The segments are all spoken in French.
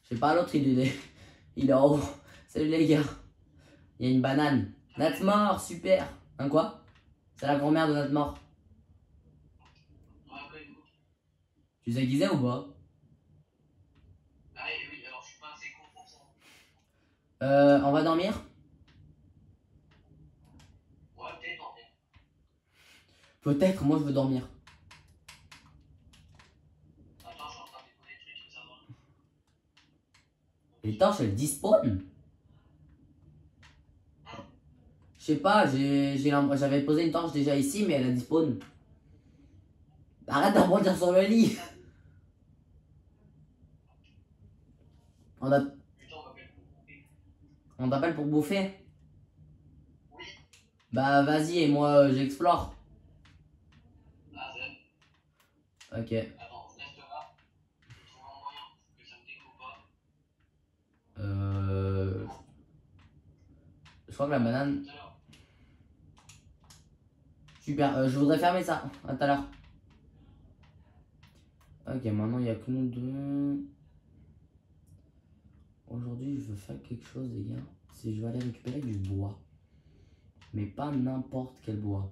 Je sais pas, l'autre il est en haut. Salut les gars. Il y a une banane. Natmore, super. Hein quoi? C'est la grand-mère de Natmore. Tu sais qui c'est ou pas? Oui, alors je suis pas assez con pour ça. On va dormir? Ouais, peut-être en fait. Peut-être, moi je veux dormir. Attends, je suis en train de décoder des trucs, ça va. Les torches elles despawn? Je sais pas, j'avais posé une torche déjà ici, mais elle a despawn. Arrête de rebondir sur le lit. On a- Putain, on m'appelle pour couper. on t'appelle pour bouffer? Oui. Bah vas-y, et moi j'explore. Ah, c'est. Ok. Attends, je reste là. Je trouve un moyen que ça me découpe pas. Je crois que la banane. Tout à l'heure. Super, je voudrais fermer ça. À tout à l'heure. Ok, maintenant il n'y a que nous deux. Aujourd'hui, je veux faire quelque chose, les gars. C'est je vais aller récupérer du bois. Mais pas n'importe quel bois.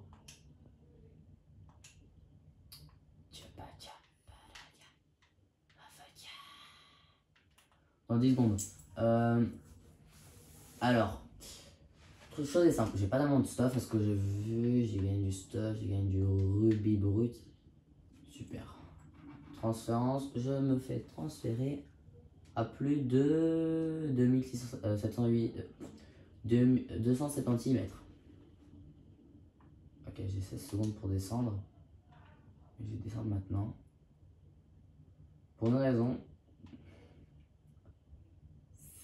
Dans 10 secondes. Alors, toute chose est simple. J'ai pas tellement de stuff parce que j'ai vu. J'ai gagné du stuff. J'ai gagné du rubis brut. Super. Transférence. Je me fais transférer à plus de 2708. 270 mètres. Ok, j'ai 16 secondes pour descendre. Je vais descendre maintenant. Pour une raison.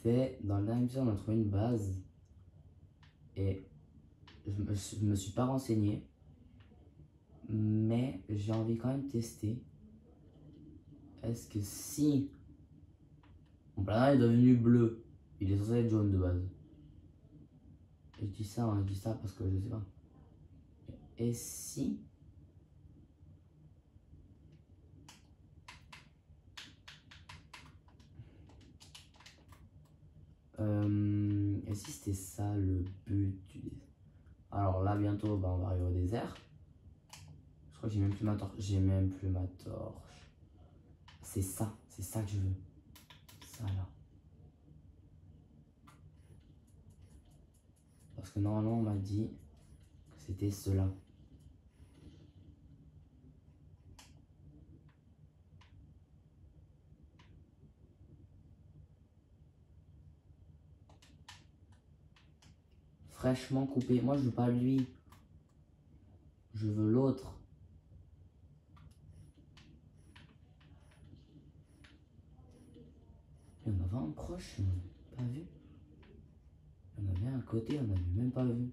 C'est dans le dernier épisode, on a trouvé une base. Et je me suis pas renseigné. Mais j'ai envie quand même de tester. Est-ce que si mon planète est devenu bleu, il est censé être jaune de base. Et je dis ça, hein, je dis ça parce que je sais pas. Et si et si c'était ça le but du désert? Alors là bientôt bah, on va arriver au désert. Je crois que j'ai même plus ma torche. J'ai même plus ma torche. C'est ça que je veux. Ça là. Parce que normalement on m'a dit que c'était cela. Fraîchement coupé. Moi je veux pas lui. Je veux l'autre. Il y en avait un proche, on n'a pas vu. Il y en avait un à côté, on n'avait même pas vu.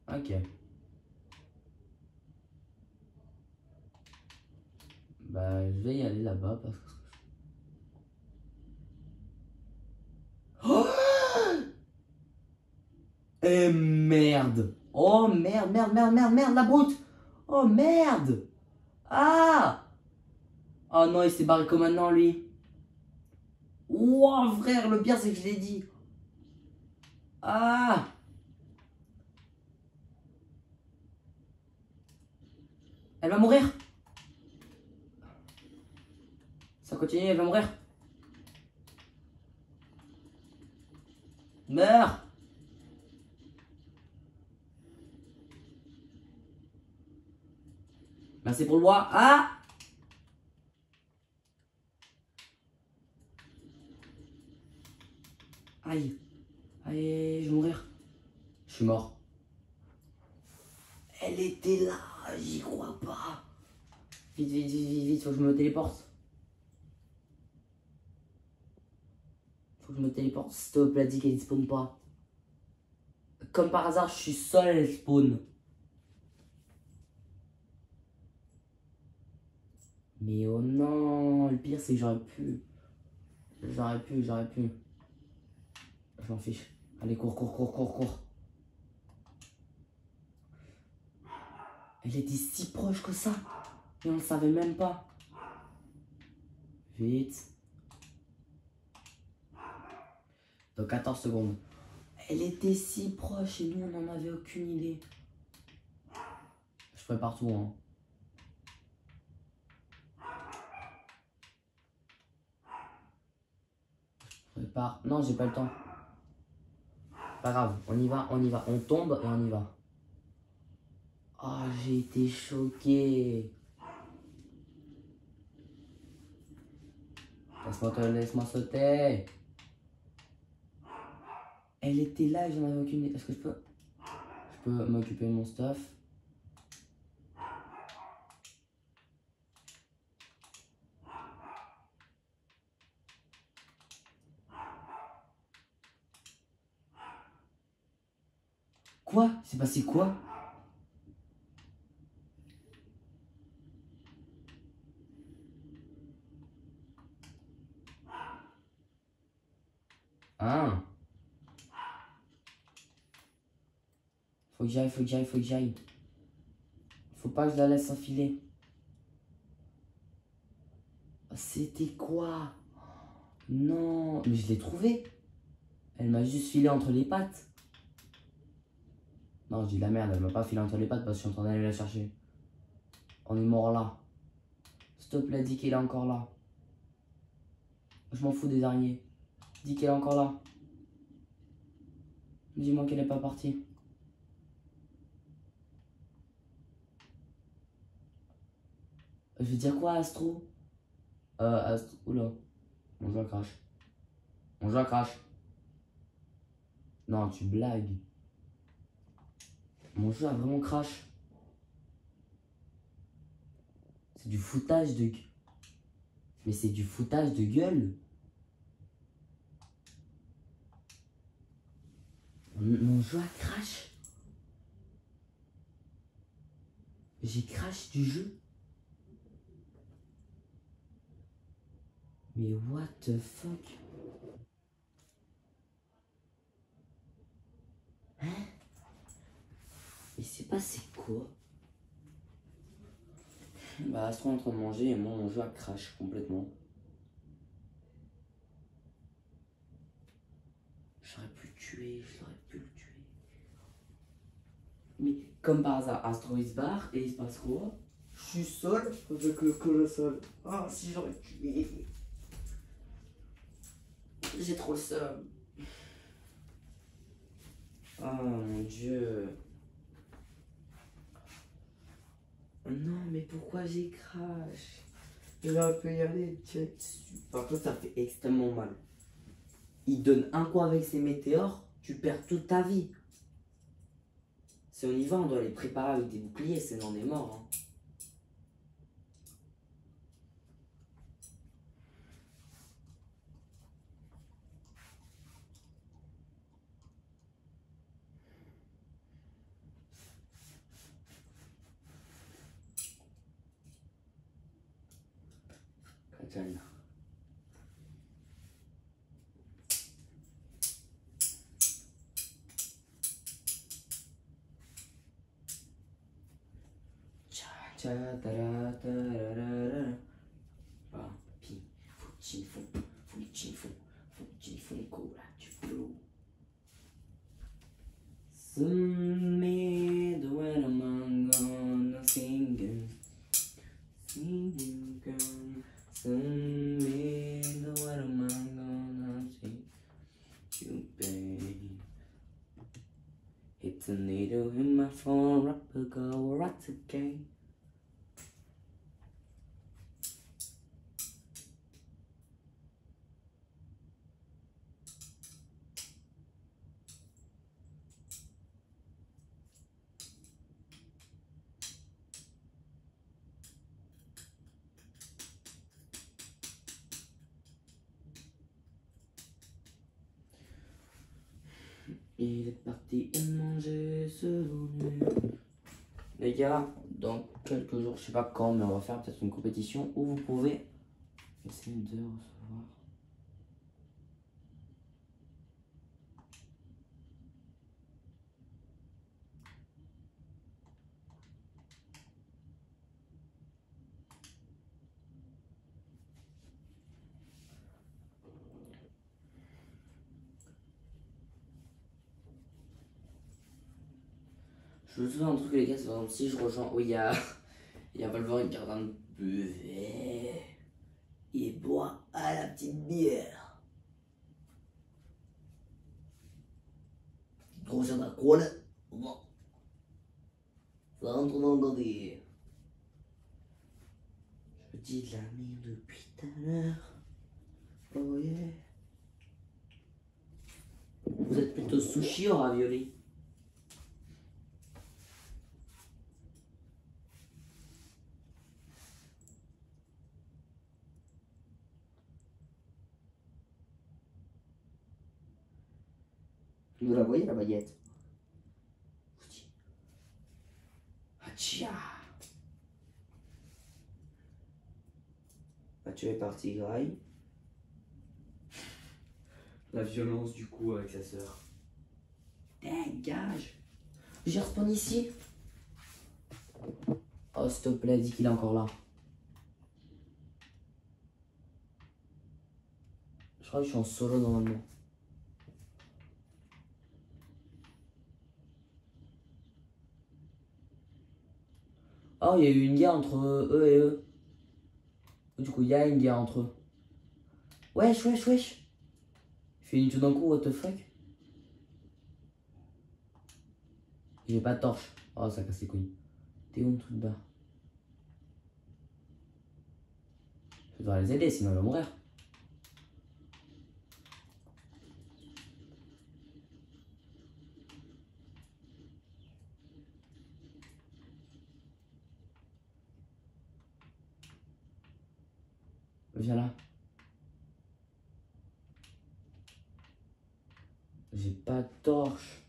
Ok. Bah je vais y aller là-bas parce que... Oh eh merde. Oh merde, merde, merde, merde, merde, la brute. Oh merde. Ah. Oh non, il s'est barré comme maintenant lui. Ouah frère, le pire c'est que je l'ai dit. Ah. Elle va mourir. Ça continue, elle va mourir. Meurs. Merci pour le bois. Ah. Aïe. Aïe, je vais mourir. Je suis mort. Elle était là, j'y crois pas. Vite, vite, vite, vite, vite, faut que je me téléporte. Faut que je me téléporte. S'il te plaît, dis qu'elle spawn pas. Comme par hasard, je suis seul, elle spawn. Mais oh non, le pire c'est que j'aurais pu. J'aurais pu. Je m'en fiche. Allez, cours, cours, cours, cours, cours. Elle était si proche que ça. Et on ne le savait même pas. Vite. Dans 14 secondes. Elle était si proche et nous on n'en avait aucune idée. Je prépare tout hein. Je prépare. Non j'ai pas le temps. Pas grave, on y va, on y va. On tombe et on y va. Oh j'ai été choqué. Laisse-moi sauter. Elle était là et j'en avais aucune idée. Est-ce que je peux m'occuper de mon stuff? Quoi? C'est passé quoi? Hein? Faut que j'aille, faut que j'aille, faut que j'aille. Faut pas que je la laisse enfiler. C'était quoi? Non, mais je l'ai trouvée. Elle m'a juste filé entre les pattes. Non, je dis la merde, elle m'a pas filé entre les pattes parce que je suis en train d'aller la chercher. On est mort là. S'il te plaît, dis qu'elle est encore là. Je m'en fous des araignées. Dis qu'elle est encore là. Dis-moi qu'elle n'est pas partie. Je vais dire quoi, Astro? Astro. Oula. Mon jeu crash. Mon jeu crash. Non, tu blagues. Mon jeu a vraiment crash. C'est du foutage de... Mais c'est du foutage de gueule. Mon jeu a crash. J'ai crash du jeu. Mais what the fuck? Hein? Il s'est passé quoi? Bah Astro est en train de manger et moi mon jeu a crash complètement. J'aurais pu le tuer, j'aurais pu le tuer. Mais comme par hasard, Astro il se barre et il se passe quoi? Je suis seul avec le colossal. Ah si j'aurais tué. J'ai trop le seum. Oh mon dieu. Non mais pourquoi j'ai crash? J'aurais pu y aller, check. Par contre ça fait extrêmement mal. Il donne un coup avec ses météores, tu perds toute ta vie. Si on y va, on doit les préparer avec des boucliers, sinon on est mort. Hein. Kachan. Papi, fucking cola, tu flow. Summed when I'm gonna singing, girl. Summed when I'm gonna sing, you babe. It's a needle in my phone, rapper go right again. Il est parti manger ce bonnet. Les gars, dans quelques jours, je sais pas quand, mais on va faire peut-être une compétition où vous pouvez essayer de recevoir. Je me souviens d'un truc, les gars, c'est par exemple si je rejoins. Oui, il y a Valverde qui est en train de bever. Il boit à la petite bière. Grosse la cola. Bon. Ça rentre dans le godet. Je dis de la merde depuis tout à l'heure. Oh yeah. Vous êtes plutôt sushi ou ravioli? Vous la voyez la baguette? Achia. Mathieu est parti graille. La violence du coup avec sa sœur. Dégage. J'ai respawn ici. Oh s'il te plaît, dis qu'il est encore là. Je crois que je suis en solo normalement. Oh, il y a eu une guerre entre eux et eux. Du coup, il y a une guerre entre eux. Wesh, wesh, wesh. Il fait une tout d'un coup, what the fuck. J'ai pas de torche. Oh, ça casse les couilles. T'es où, tout bas? Je dois les aider, sinon ils vont mourir. Viens là. J'ai pas de torche.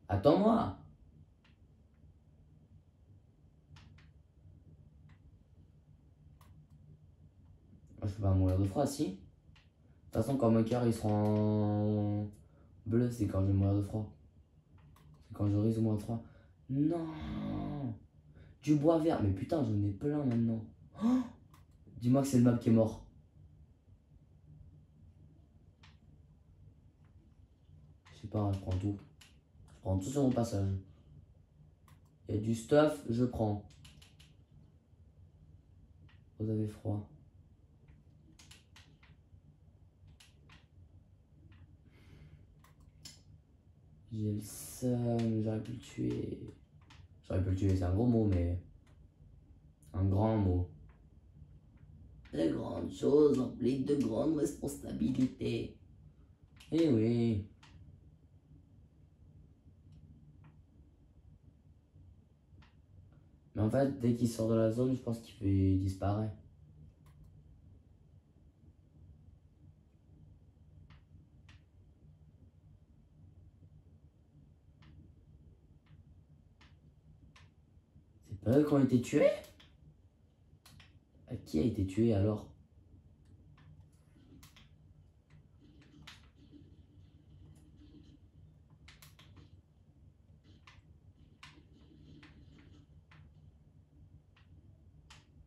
Attends-moi. Je peux pas mourir de froid, si. De toute façon, quand mon cœur il sera en bleu, c'est quand je vais mourir de froid. C'est quand j'aurai au moins 3. Non. Du bois vert. Mais putain, j'en ai plein maintenant. Oh, dis-moi que c'est le mob qui est mort. Je sais pas, je prends tout. Je prends tout sur mon passage. Il y a du stuff, je prends. Vous avez froid. J'ai le seum, j'aurais pu le tuer. J'aurais pu le tuer, c'est un gros mot, mais... Un grand mot. De grandes choses impliquent de grandes responsabilités. Eh oui. Mais en fait, dès qu'il sort de la zone, je pense qu'il disparaît. C'est pas eux qui ont été tués? Qui a été tué alors?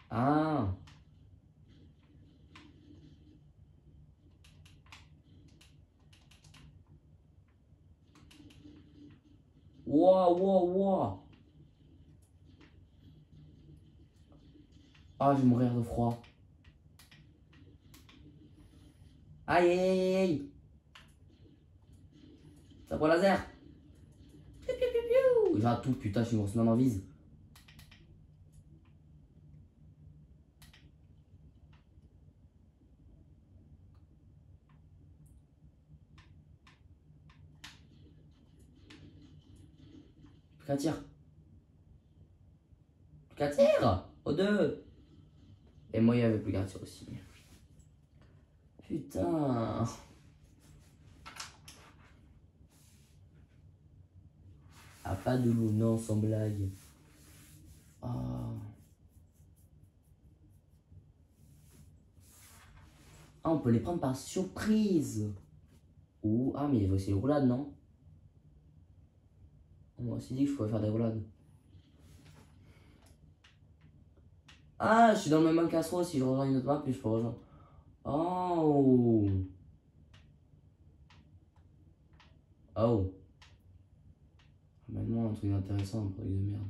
Ah! Wow, wow, wow! Ah, je vais mourir de froid. Aïe, aïe, aïe, aïe! Ça prend laser! Piou, piou, piou, piou. J'ai un tout, putain, je suis une grosse main en vise. Plus qu'un tir. Plus qu'un tir! Aux deux! Et moi, il y avait plus qu'un tir aussi. Putain! Ah, pas de loup, non, sans blague. Ah. Ah, on peut les prendre par surprise. Ouh, ah, mais il y avait aussi les roulades, non? On m'a aussi dit que je pouvais faire des roulades. Ah, je suis dans le même Castro. Si je rejoins une autre map, puis je peux rejoindre. Oh. Oh. Maintenant, un truc intéressant, un truc de merde.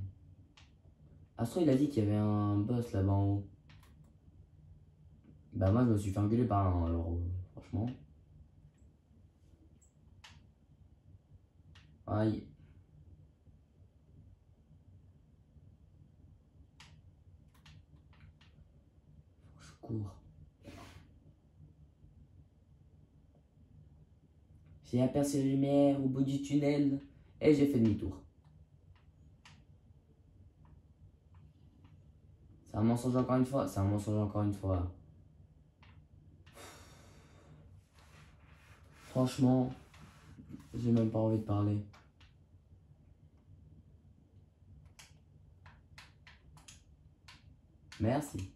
Astro, il a dit qu'il y avait un boss là-bas en haut. Bah, moi, je me suis fait engueuler par un, alors, franchement. Aïe. Faut que je cours. J'ai aperçu la lumière au bout du tunnel et j'ai fait demi-tour. C'est un mensonge encore une fois. C'est un mensonge encore une fois. Franchement, j'ai même pas envie de parler. Merci.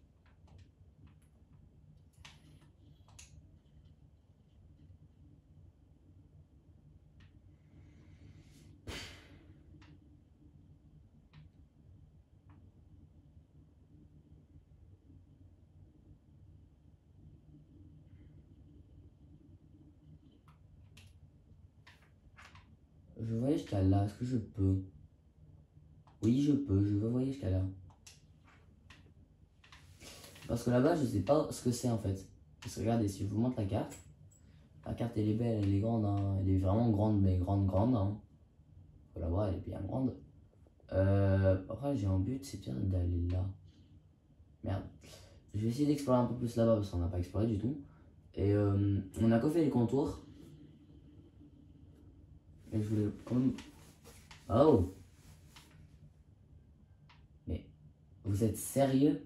Je voyage jusqu'à là. Est-ce que je peux? Oui, je peux. Je veux voyager jusqu'à là. Parce que là-bas, je sais pas ce que c'est en fait. Parce que regardez, si je vous montre la carte elle est belle, elle est grande. Hein. Elle est vraiment grande, mais grande, grande. Hein. Faut la voir, elle est bien grande. Après, j'ai un but, c'est bien d'aller là. Merde. Je vais essayer d'explorer un peu plus là-bas parce qu'on n'a pas exploré du tout. Et on a coffé les contours. Et je voulais comme... Oh! Mais vous êtes sérieux?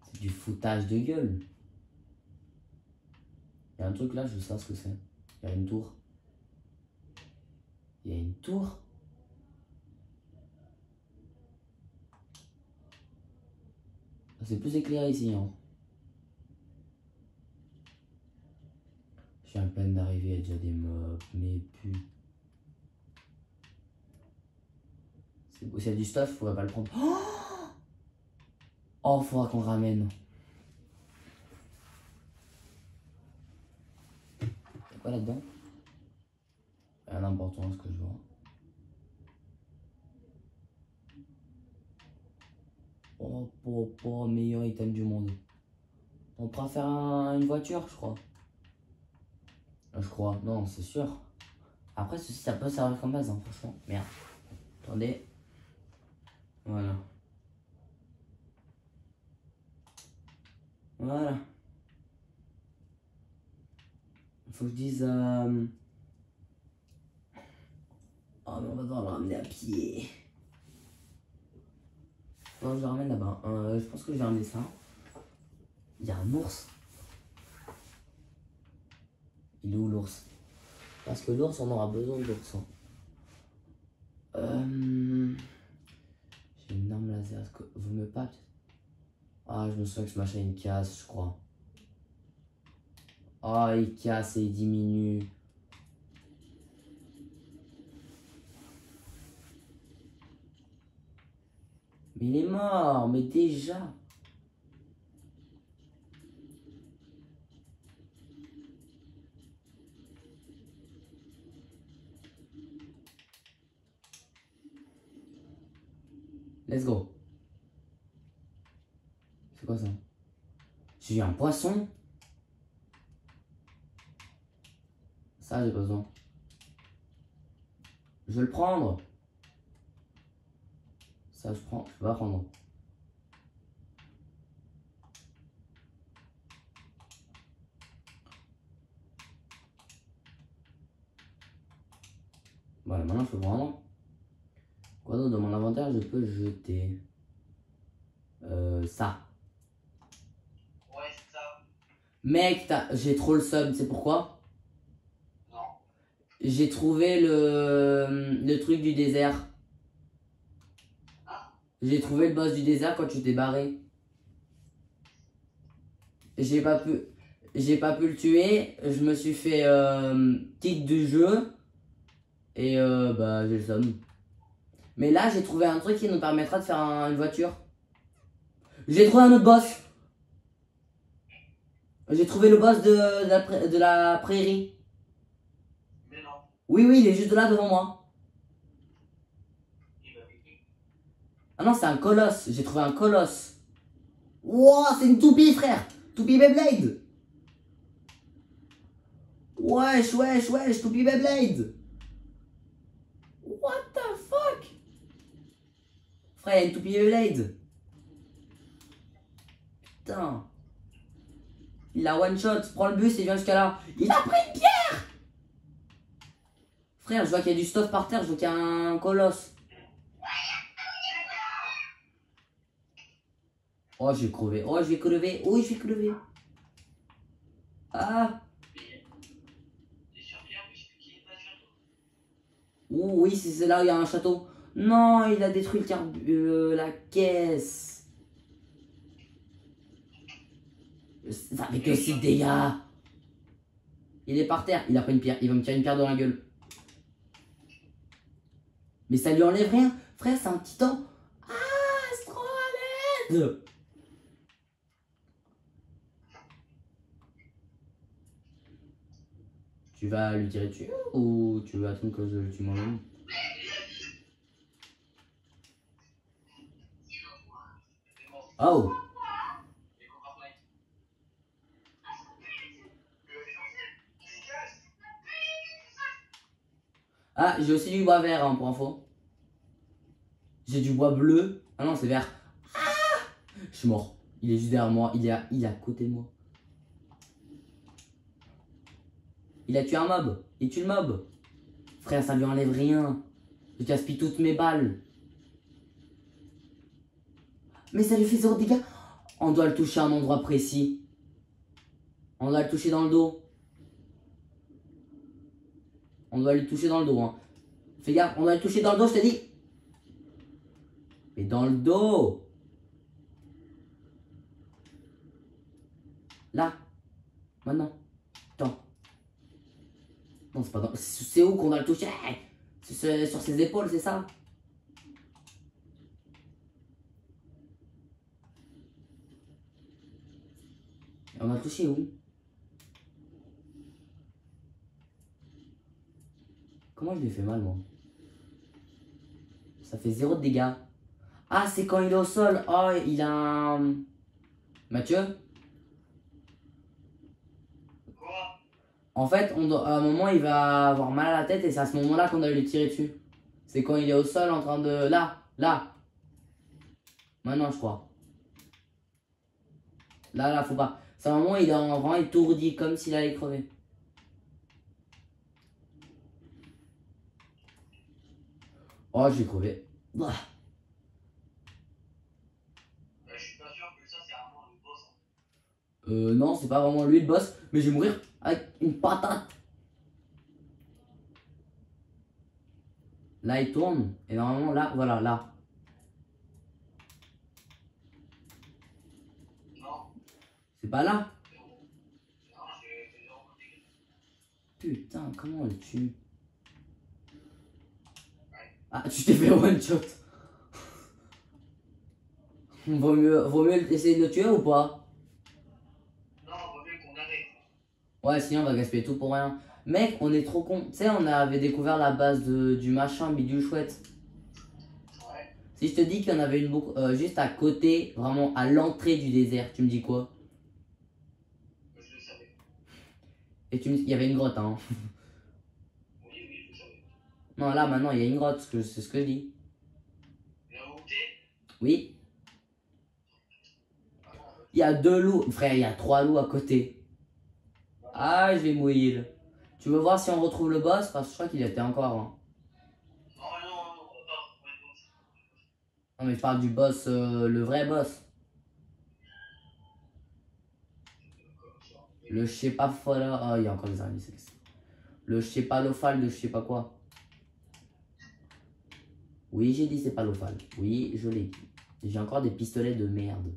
C'est du foutage de gueule. Il y a un truc là, je sais pas ce que c'est. Il y a une tour. Il y a une tour? C'est plus éclairé ici. Hein. Je suis à peine d'arriver, il y a déjà des mobs, mais putain. S'il y a du stuff, il faudrait pas le prendre. Oh, faudra qu'on ramène. Y'a quoi là-dedans? Rien d'important ce que je vois. Oh, meilleur item du monde. On pourra faire une voiture, je crois. Je crois, non, c'est sûr. Après, ceci, ça peut servir comme base, hein, franchement. Merde. Attendez. Voilà. Voilà. Il faut que je dise... Oh, mais on va devoir le ramener à pied. Faut que je le ramène là-bas. Je pense que je vais ramener ça. Il y a un ours. Il est où l'ours? Parce que l'ours, on aura besoin de l'ours. Hein. J'ai une arme laser. Est-ce que vous me pas? Ah, je me souviens que ce machin il casse, je crois. Ah, il casse et il diminue. Mais il est mort, mais déjà. Let's go. C'est quoi ça? J'ai eu un poisson? Ça, j'ai besoin. Je vais le prendre. Ça, je prends. Je vais pas prendre. Voilà, maintenant, je peux prendre. Quoi d'autre dans mon inventaire, je peux jeter ça. Ouais, c'est ça. Mec, j'ai trop le seum, c'est pourquoi? Non. J'ai trouvé le truc du désert. Ah. J'ai trouvé le boss du désert quand tu t'es barré. J'ai pas pu le tuer. Je me suis fait kick du jeu. Et bah j'ai le seum. Mais là j'ai trouvé un truc qui nous permettra de faire une voiture. J'ai trouvé un autre boss. J'ai trouvé le boss de la prairie. Oui, oui, il est juste là devant moi. Ah non, c'est un colosse. J'ai trouvé un colosse. Wouah, c'est une toupie, frère. Toupie Beyblade. Wesh, wesh, wesh, toupie Beyblade. What the fuck? Frère, il y a une toupie Beyblade. Putain. Il a one shot. Prends le bus et viens jusqu'à là. Il a pris une pierre. Frère, je vois qu'il y a du stuff par terre. Je vois qu'il y a un colosse. Oh, je vais crever. Oh, je vais crever. Oh, je vais crever. Ah. Oh, oui, c'est là où il y a un château. Non, il a détruit la caisse. Ça fait que 6 dégâts. Il est par terre. Il a pris une pierre. Il va me tirer une pierre dans la gueule. Mais ça lui enlève rien. Frère, c'est un petit temps. Ah, Astromède. Tu vas lui tirer dessus ou tu veux attendre que je le tue moi-même? Oh. Ah, j'ai aussi du bois vert hein, pour info. J'ai du bois bleu. Ah non, c'est vert. Ah, je suis mort. Il est juste derrière moi. Il est à côté de moi. Il a tué un mob. Il tue le mob. Frère, ça lui enlève rien. Je gaspille toutes mes balles. Mais ça lui fait 0 dégâts. On doit le toucher à un endroit précis. On doit le toucher dans le dos. On doit le toucher dans le dos. Hein. Fais gaffe, on doit le toucher dans le dos, je t'ai dit. Mais dans le dos. Là. Maintenant. Attends. Non, c'est pas dans... C'est où qu'on doit le toucher? C'est sur ses épaules, c'est ça? Et on a le touché où? Comment je lui ai fait mal, moi? Ça fait 0 de dégâts. Ah, c'est quand il est au sol. Oh, il a un... Mathieu? Quoi? En fait, à un moment, il va avoir mal à la tête et c'est à ce moment-là qu'on doit lui tirer dessus. C'est quand il est au sol en train de... Là, là. Maintenant, je crois. Là, faut pas. C'est un moment, il est vraiment étourdi, comme s'il allait crever. Oh, j'ai crevé. Ah. Je suis pas sûr que ça c'est vraiment le boss. Non, c'est pas vraiment lui le boss, mais je vais mourir avec une patate. Là, il tourne, et normalement, là, voilà, là. Non. C'est pas là. Non, j'ai zéro côté. Putain, comment on le tue? Ah, tu t'es fait one shot. Vaut mieux essayer de le tuer ou pas? Non, vaut mieux qu'on arrête. Ouais, sinon on va gaspiller tout pour rien. Mec, on est trop con. Tu sais, on avait découvert la base du machin bidule chouette. Ouais. Si je te dis qu'il y en avait une juste à côté, vraiment à l'entrée du désert, tu me dis quoi? Je le savais. Et il y avait une grotte, hein. Oui, oui, je le savais. Non, là maintenant il y a une grotte, c'est ce que je dis. Là où t'es? Oui. Ah non, en fait. Il y a 2 loups. Frère, il y a 3 loups à côté. Ah, je vais mourir. Tu veux voir si on retrouve le boss? Parce que je crois qu'il était encore. Hein. Non, non, non, on va pas retrouver le boss. Non, mais je parle du boss, le vrai boss. Le je sais pas folle. Ah, il y a encore des araignées, c'est ça. Le je sais pas l'ophale de je sais pas quoi. Oui, j'ai dit c'est pas l'ophale. Oui, je l'ai dit. J'ai encore des pistolets de merde.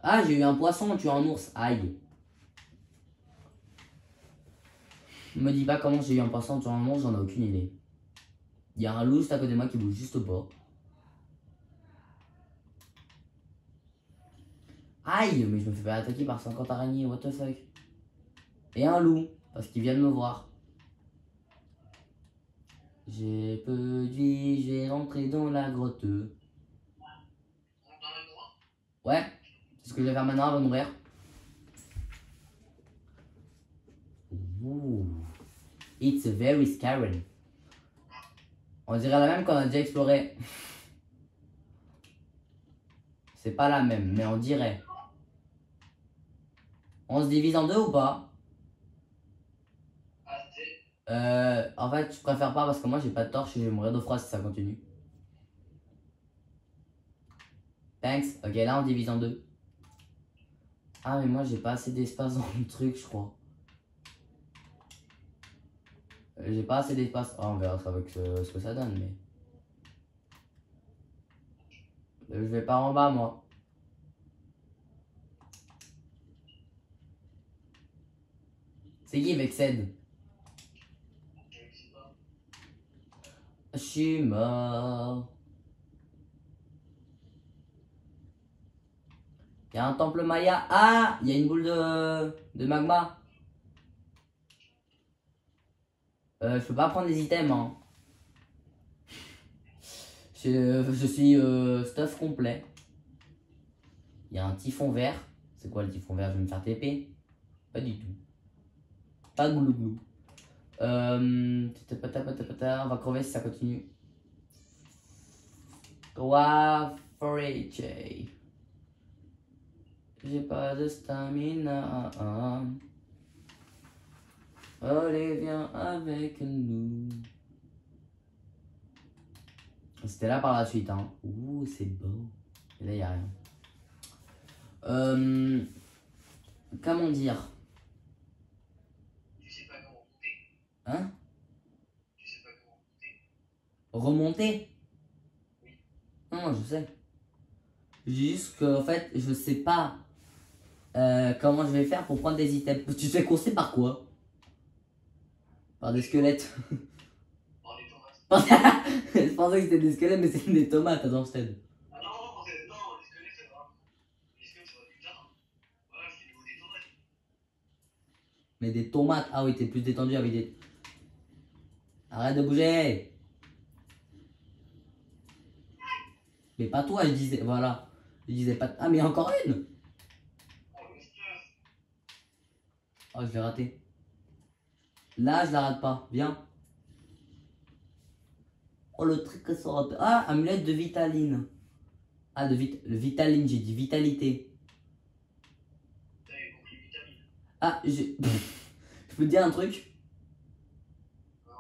Ah, j'ai eu un poisson, tu as un ours. Aïe. Me dis pas comment j'ai eu un poisson, tu as un ours, j'en ai aucune idée. Il y a un loup juste à côté de moi qui bouge juste pas. Aïe, mais je me fais pas attaquer par 50 araignées, what the fuck. Et un loup, parce qu'il vient de me voir. J'ai peu de vie, je vais rentrer dans la grotte. On rentre dans la grotte. Ouais, c'est ce que je vais faire maintenant avant de mourir. Ouh. It's very scary. On dirait la même qu'on a déjà exploré. C'est pas la même, mais on dirait. On se divise en deux ou pas? Ah, c'est. En fait, je préfère pas parce que moi j'ai pas de torche et je vais mourir de froid si ça continue. Thanks. Ok, là on divise en deux. Ah, mais moi j'ai pas assez d'espace dans le truc, je crois. J'ai pas assez d'espace. Oh, on verra ça avec ce que ça donne, mais. Je vais pas en bas, moi. C'est qui Vexed? Je sais pas. Je suis mort. Il y a un temple Maya. Ah, il y a une boule de magma. Je peux pas prendre des items, hein. Je suis stuff complet. Il y a un typhon vert. C'est quoi le typhon vert? Je vais me faire TP? Pas du tout. Pas de glouglou. On va crever si ça continue. 3 for HA. J'ai pas de stamina. Allez, viens avec nous. C'était là par la suite, hein. Ouh, c'est beau. Et là, il n'y a rien. Comment dire? Tu sais pas comment monter. Hein? Tu sais pas comment monter. Remonter? Oui. Non, je sais. Juste que, en fait, je sais pas comment je vais faire pour prendre des items. Tu sais qu'on sait par quoi? Par des squelettes. Dans les tomates. Je pensais que c'était des squelettes, mais c'est des tomates dans Stead. Ah non, non, non, les squelettes, c'est grave. Les squelettes, ça va plus tard. Voilà, c'est niveau des tomates. Mais des tomates. Ah oui, t'es plus détendu avec des. Arrête de bouger! Mais pas toi, je disais. Voilà. Je disais pas. Ah, mais encore une! Oh, le stuff. Oh, je l'ai raté. Là, je la rate pas. Bien. Oh, le truc que ça rate. Ah, amulette de Vitaline. Ah, Vitaline, j'ai dit vitalité. T'avais compris vitamine. Ah, je peux te dire un truc? Non.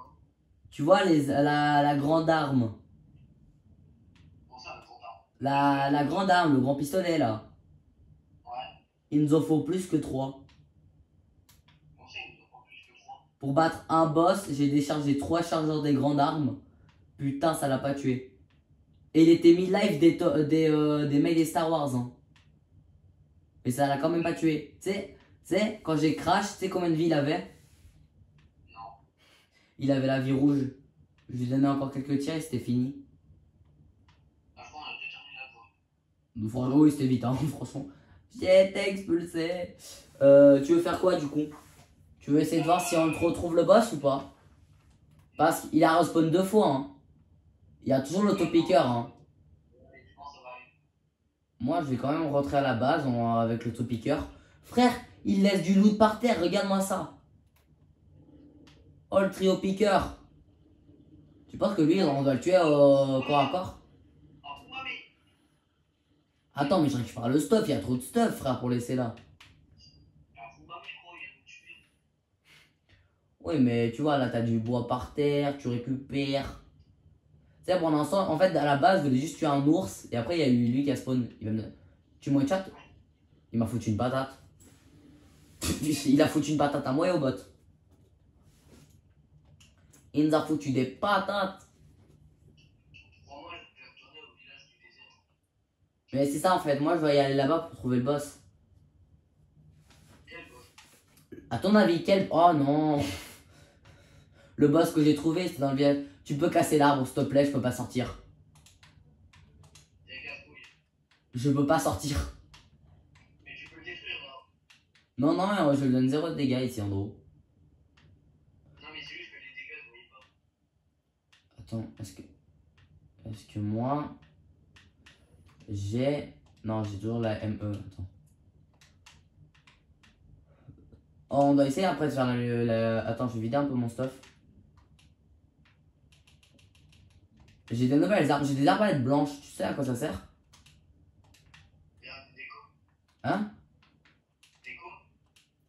Tu vois la grande arme. Bon, ça, le compte. La grande arme, le grand pistolet là. Ouais. Il nous en faut plus que 3. Bon, ça, il nous en faut plus que 3. Pour battre un boss, j'ai déchargé 3 chargeurs des grandes armes. Putain, ça l'a pas tué. Et il était mid-life des mecs des Star Wars. Hein. Mais ça l'a quand même pas tué. Tu sais, quand j'ai crash, tu sais combien de vie il avait? Non. Il avait la vie rouge. Je lui donnais encore quelques tirs et c'était fini. La fois, on a déterminé la voie. Franchement, oui, c'était vite, hein, franchement. J'ai été expulsé. Tu veux faire quoi du coup? Tu veux essayer de voir si on retrouve le boss ou pas? Parce qu'il a respawn 2 fois. Hein. Il y a toujours l'autopiqueur. Hein. Je pense que ça va aller. Moi, je vais quand même rentrer à la base avec l'autopiqueur. Frère, il laisse du loot par terre. Regarde-moi ça. Oh, le trio piqueur. Tu penses que lui, on doit le tuer au corps à corps? Ah, pour moi, mais. Attends, mais je récupère le stuff. Il y a trop de stuff, frère, pour laisser là. Ah, pour moi, mais gros, il a nous tué. Oui, mais tu vois, là, t'as du bois par terre. Tu récupères. Tu sais, pour l'instant, en fait, à la base, je voulais juste tuer un ours. Et après, il y a eu lui qui a spawn. Il va me... Tu me chat? Il m'a foutu une patate. Il a foutu une patate à moi et au bot. Il nous a foutu des patates. Pour moi, je vais retourner au village du désert. Mais c'est ça en fait, moi je vais y aller là-bas pour trouver le boss. Quel boss? A ton avis, quel... Oh non. Le boss que j'ai trouvé, c'était dans le village. Tu peux casser l'arbre, s'il te plaît, je peux pas sortir. Des gazouilles. Je peux pas sortir. Mais tu peux le détruire là. Non, non, je lui donne 0 de dégâts ici en gros. Non, mais c'est juste que les dégâts, je voyais pas. Attends, est-ce que moi... J'ai... Non, j'ai toujours la ME. Attends. Oh, on doit essayer après de faire Attends, je vais vider un peu mon stuff. J'ai des nouvelles armes. J'ai des arbalètes blanches. Tu sais à quoi ça sert? Hein?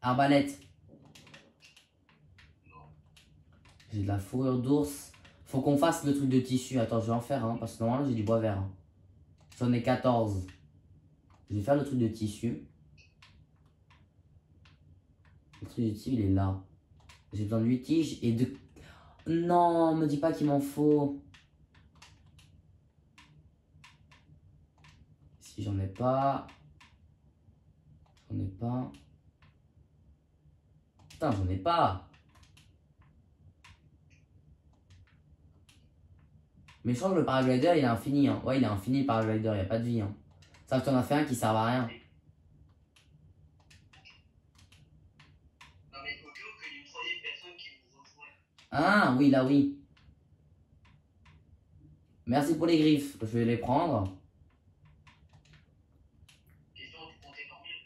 Arbalète. J'ai de la fourrure d'ours. Faut qu'on fasse le truc de tissu. Attends, je vais en faire un. Parce que normalement, j'ai du bois vert. J'en ai 14. Je vais faire le truc de tissu. Le truc de tissu, il est là. J'ai besoin de 8 tiges et de... Non, me dis pas qu'il m'en faut. Si j'en ai pas... J'en ai pas... Putain, j'en ai pas. Mais je crois que le paraglider, il est infini. Hein. Ouais, il est infini le paraglider, il n'y a pas de vie. Hein. Ça, que t'en as fait un qui sert à rien. Non, mais au cas où qu'il y ait une troisième personne qui nous rejoint. Ah, oui, là, oui. Merci pour les griffes. Je vais les prendre. Question, tu comptais dormir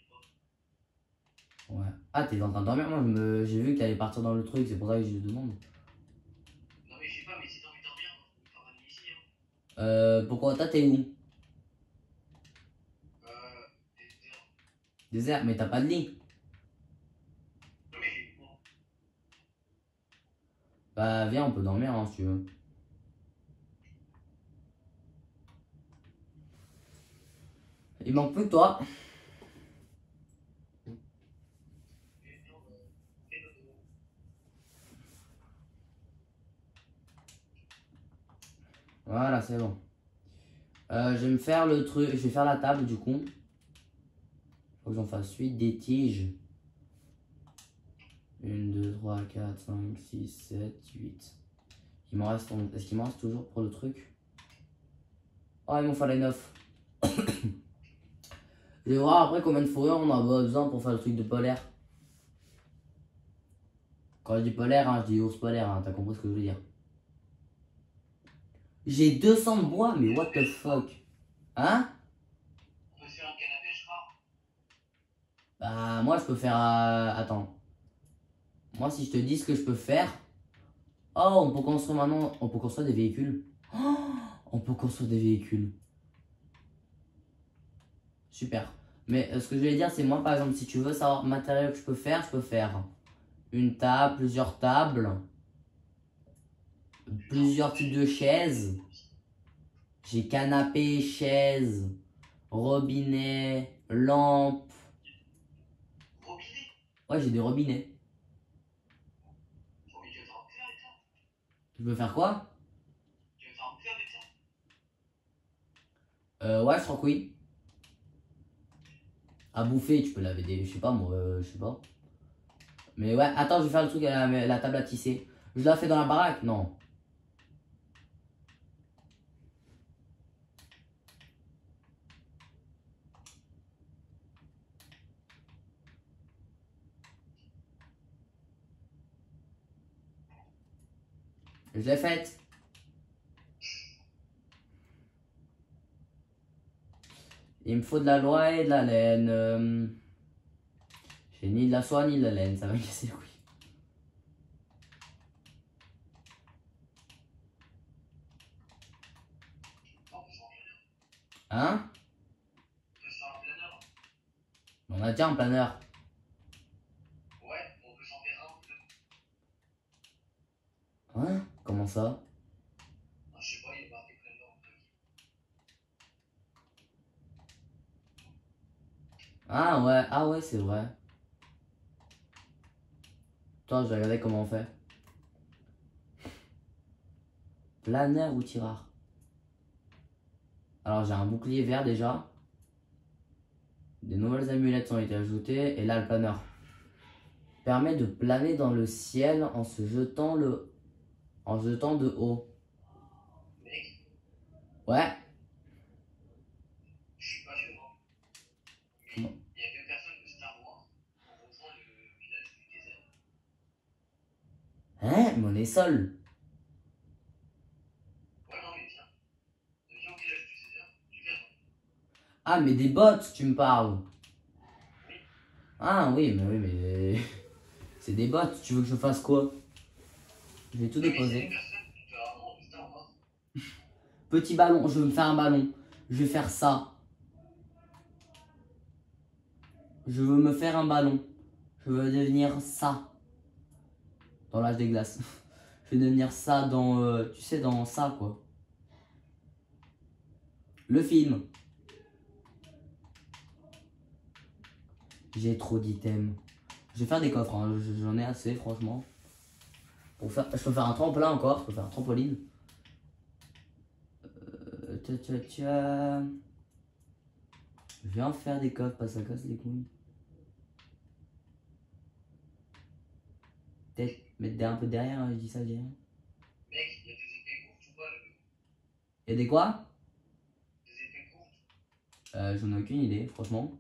ou pas? Ouais. Ah, t'es en train de dormir? Moi, j'ai vu que t'allais partir dans le truc. C'est pour ça que je te demande. Non, mais je sais pas, mais si t'as envie de dormir, on peut pas ramener ici. Hein. Pourquoi t'es où? Désert. Désert, mais t'as pas de lit. Non, mais j'ai bon. Bah, viens, on peut dormir hein, si tu veux. Il manque plus que toi. Voilà, c'est bon. Je vais me faire le truc. Je vais faire la table du coup. Faut que j'en fasse 8 des tiges. 1, 2, 3, 4, 5, 6, 7, 8. Il m'en reste. Est-ce qu'il m'en reste toujours pour le truc? Oh, il m'en fallait 9. Je vais voir après combien de fourrure on a besoin pour faire le truc de polaire. Quand je dis polaire, hein, je dis ours polaire. Hein, t'as compris ce que je veux dire? J'ai 200 de bois, mais what the fuck? Hein? On peut se faire un canne à pêche rare. Bah, moi je peux faire. Attends. Moi, si je te dis ce que je peux faire. Oh, on peut construire maintenant. On peut construire des véhicules. Oh, on peut construire des véhicules. Super. Mais ce que je voulais dire, c'est moi par exemple, si tu veux savoir matériaux que je peux faire une table, plusieurs tables, plusieurs types de chaises. J'ai canapé, chaise, robinet, lampe. Robinet. Ouais, j'ai des robinets. Oh, mais tu vas t'en faire avec ça. Tu veux faire quoi? Tu vas t'en faire avec ça. Ouais, je crois que oui. À bouffer, tu peux laver des. Je sais pas moi, je sais pas. Mais ouais, attends, je vais faire le truc à la table à tisser. Je la fais dans la baraque? Non. Je l'ai faite. Il me faut de la loi et de la laine. J'ai ni de la soie ni de la laine, ça va me casser les couilles. Non, on peut se faire un planeur. Hein? On peut se faire un planeur. On a déjà un planeur. Ouais, on peut s'en faire un ou deux. Hein? Comment ça? Ah, je sais pas, il est marqué planeur en fait. Ah ouais, c'est vrai. Attends, je vais regarder comment on fait. Planeur ou tirard? Alors j'ai un bouclier vert déjà. Des nouvelles amulettes ont été ajoutées. Et là le planeur permet de planer dans le ciel en se jetant de haut. Mec, Ouais. je suis pas sûr. Hein. Mais Comment? il y a 2 personnes de Star Wars pour rejoindre le village du désert. Hein? Mais on est seul. Ah, mais des bots, tu me parles. Ah, oui, mais... C'est des bots, tu veux que je fasse quoi? Je vais tout déposer. Petit ballon, je veux me faire un ballon. Je vais faire ça. Je veux me faire un ballon. Je veux devenir ça. Dans l'âge des glaces. Je vais devenir ça dans... tu sais, dans ça, quoi. Le film. J'ai trop d'items. Je vais faire des coffres, hein. J'en ai assez, franchement. Pour faire... Je peux faire un tremplin encore. Je peux faire un trampoline. Je vais en faire des coffres, pas ça casse les couilles. Peut-être mettre un peu derrière, hein, je dis ça, je dis rien. Mec, il y a des épées courtes ou pas là? Il y a des quoi? Des épées courtes. J'en ai aucune idée, franchement.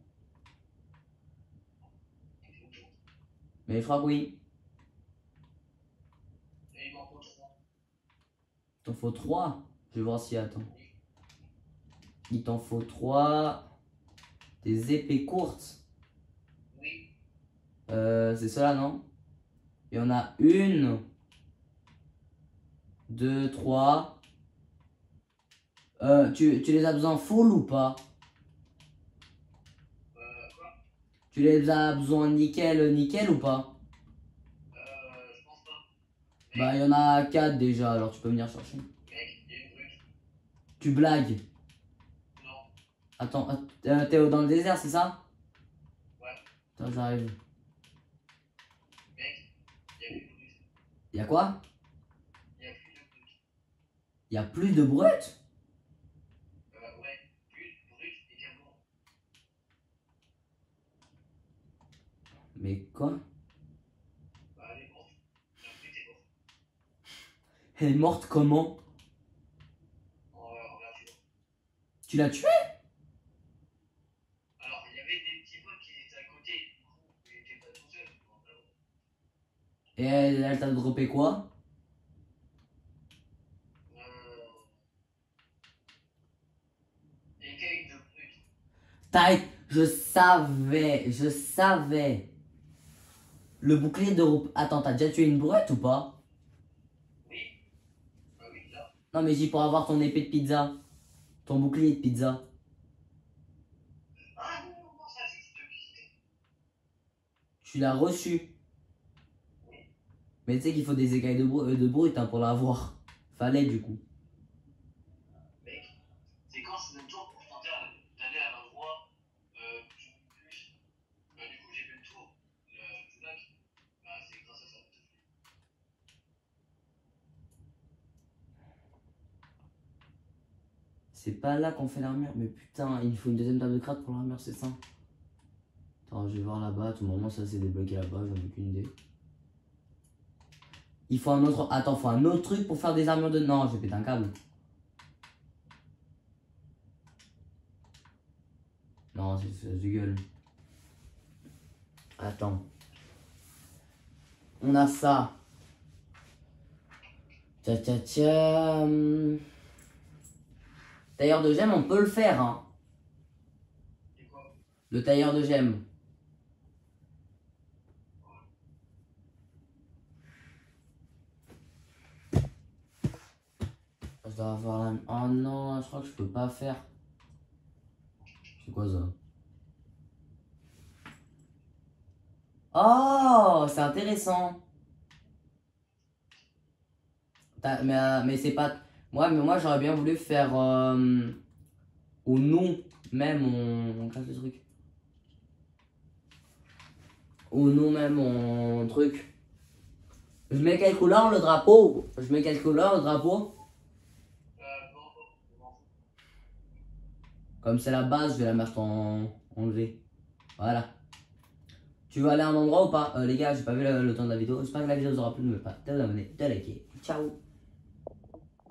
Mais je crois que oui. Et il m'en faut 3. Il t'en faut 3. Je vais voir si attends. Il t'en faut 3. Des épées courtes. Oui. C'est cela, non? Il y en a 1, 2, 3. Tu les as besoin full ou pas? Quoi? Tu les as besoin nickel ou pas? Je pense pas. Bah, il y en a 4 déjà, alors tu peux venir chercher. Mec, il y a une brute. Tu blagues. Non. Attends, t'es dans le désert, c'est ça? Ouais. Attends, j'arrive. Mec, il y a plus de brute. Y'a quoi? Il y a plus de brute. Y'a plus de brutes? Ouais. Plus de brute et diamant. Mais quoi? Bah, elle est morte. La brute est morte. Elle est morte comment? En nature. Tu l'as tuée? Alors, il y avait des petits potes qui étaient à côté. Du coup, il était pas tout seul. Et elle t'a droppé quoi? Écaille de brute. Taille, je savais. Le bouclier de roue. Attends, t'as déjà tué une brute ou pas? Oui. Bah oui, là. Non, mais j'ai pour avoir ton épée de pizza. Ton bouclier de pizza. Ah non, non, non, ça c'est juste de visiter. Tu l'as reçu. Mais tu sais qu'il faut des écailles de brute hein, pour l'avoir. Fallait du coup. Mec, c'est quand je faisais le tour pour tenter d'aller à l'endroit du plus. Bah, du coup, j'ai fait le tour du lac. Bah, c'est grâce à ça. C'est pas là qu'on fait l'armure. Mais putain, il faut une deuxième table de craft pour l'armure, c'est ça. Attends, je vais voir là-bas. À tout moment, ça c'est débloqué là-bas. J'en ai aucune idée. Il faut un autre... Attends, faut un autre truc pour faire des armures de... Non, j'ai pété un câble. Non, c'est du gueule. Attends. On a ça. Tcha. Tailleur de gemmes, on peut le faire, hein. Et quoi? Le tailleur de gemmes. Je dois avoir la... Oh non, je crois que je peux pas faire. C'est quoi ça? Oh, c'est intéressant. Mais c'est pas... Moi j'aurais bien voulu faire... Ou non, même on casse le truc. Ou non, même on truc. Je mets quelle couleur le drapeau? Je mets quelle couleur le drapeau? Non. Comme c'est la base, je vais la mettre en gris. Voilà. Tu veux aller à un endroit ou pas? Les gars, j'ai pas vu le temps de la vidéo. J'espère que la vidéo vous aura plu. Ne pas de vous abonner, de liker. Ciao.